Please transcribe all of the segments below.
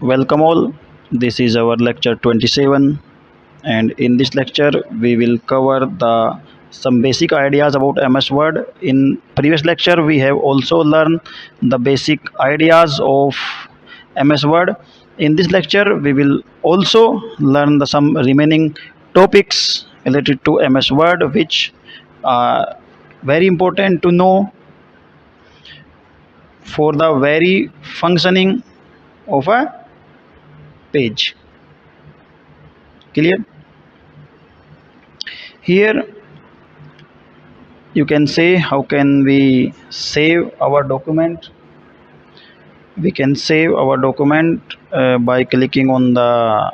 Welcome all. This is our lecture 27, and in this lecture we will cover the some basic ideas about MS Word. In previous lecture we have also learned the basic ideas of MS Word. In this lecture we will also learn the some remaining topics related to MS Word, which are very important to know for the very functioning of a page. Clear? Here you can say how can we save our document. We can save our document by clicking on the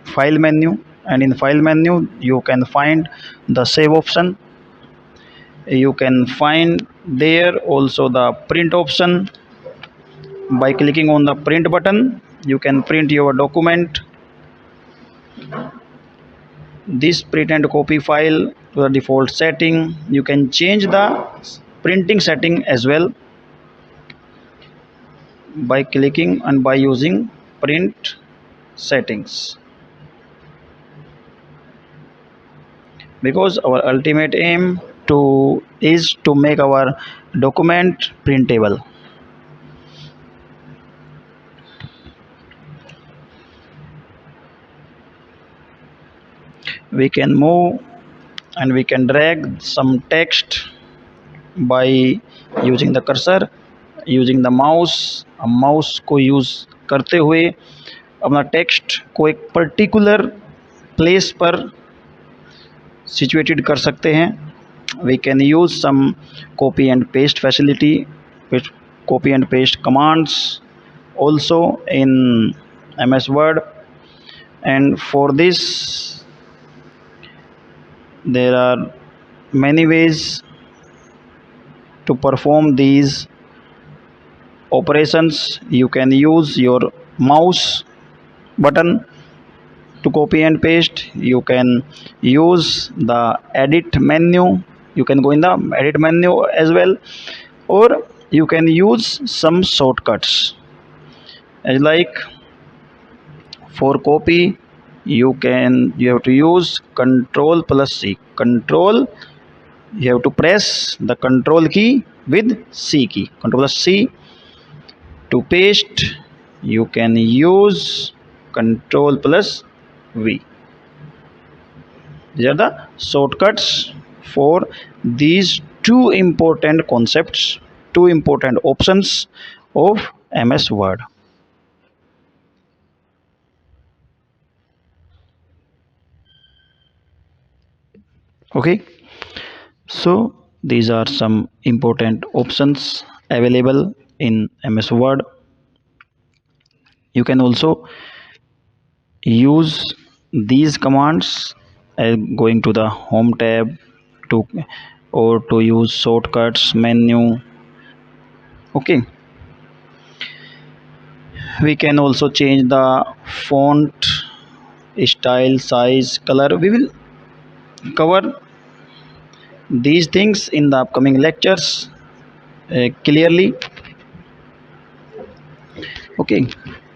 file menu, and in file menu you can find the save option. You can find there also the print option. By clicking on the print button you can print your document. This print and copy file to the default setting. You can change the printing setting as well by clicking and by using print settings, because our ultimate aim to is to make our document printable. We can move and we can drag some text by using the cursor, using the mouse. Mouse को use करते हुए अपना text को एक particular place पर situated कर सकते हैं. We can use some copy and paste facility, with copy and paste commands also in MS Word, and for this there are many ways to perform these operations. You can use your mouse button to copy and paste. You can use the edit menu. You can go in the edit menu as well, or you can use some shortcuts, as like for copy you have to use control plus C. Control, you have to press the control key with C key, control plus C. To paste you can use control plus V. These are the shortcuts for these two important concepts, two important options of MS Word. Okay, so these are some important options available in MS Word. You can also use these commands going to the home tab to, or to use shortcuts menu. Okay, we can also change the font style, size, color. We will cover these things in the upcoming lectures clearly. Okay,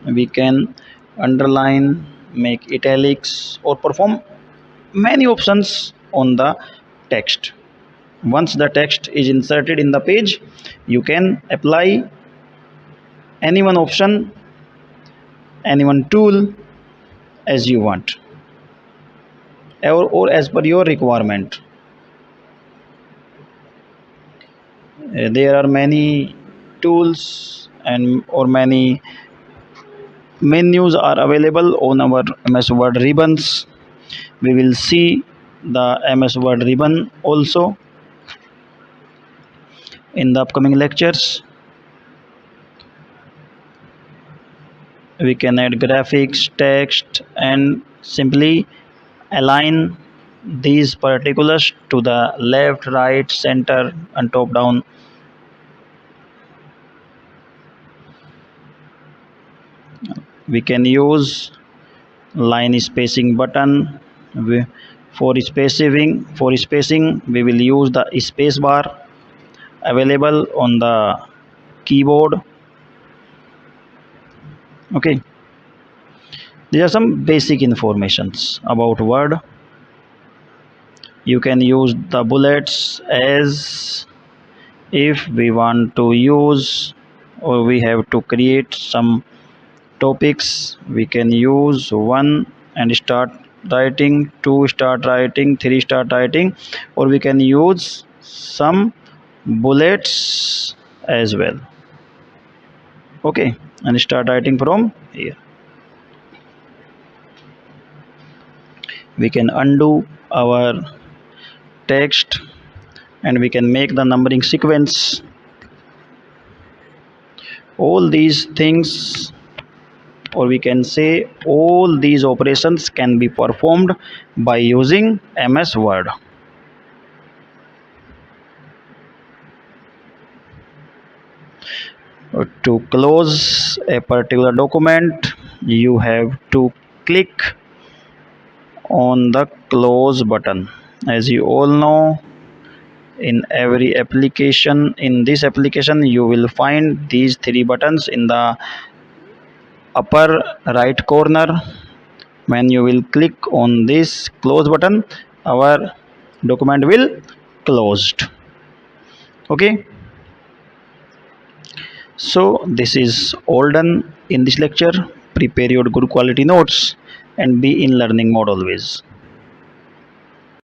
we can underline, make italics, or perform many options on the text. Once the text is inserted in the page, you can apply any one option, any one tool as you want, or as per your requirement. There are many tools and or many menus are available on our MS Word ribbons. We will see the MS Word ribbon also in the upcoming lectures. We can add graphics, text, and simply align these particulars to the left, right, center, and top down. We can use line spacing button. For spacing we will use the space bar available on the keyboard. Okay, these are some basic informations about word. You can use the bullets as if we want to use or we have to create some topics. We can use one and start writing, two start writing, three start writing, or we can use some bullets as well. Okay, and start writing from here. We can undo our text and we can make the numbering sequence. All these things, or we can say all these operations, can be performed by using MS Word. To close a particular document, you have to click on the close button. As you all know, in every application, in this application you will find these three buttons in the upper right corner. When you will click on this close button, our document will closed. Okay, so this is all done in this lecture. Prepare your good quality notes and be in learning mode always.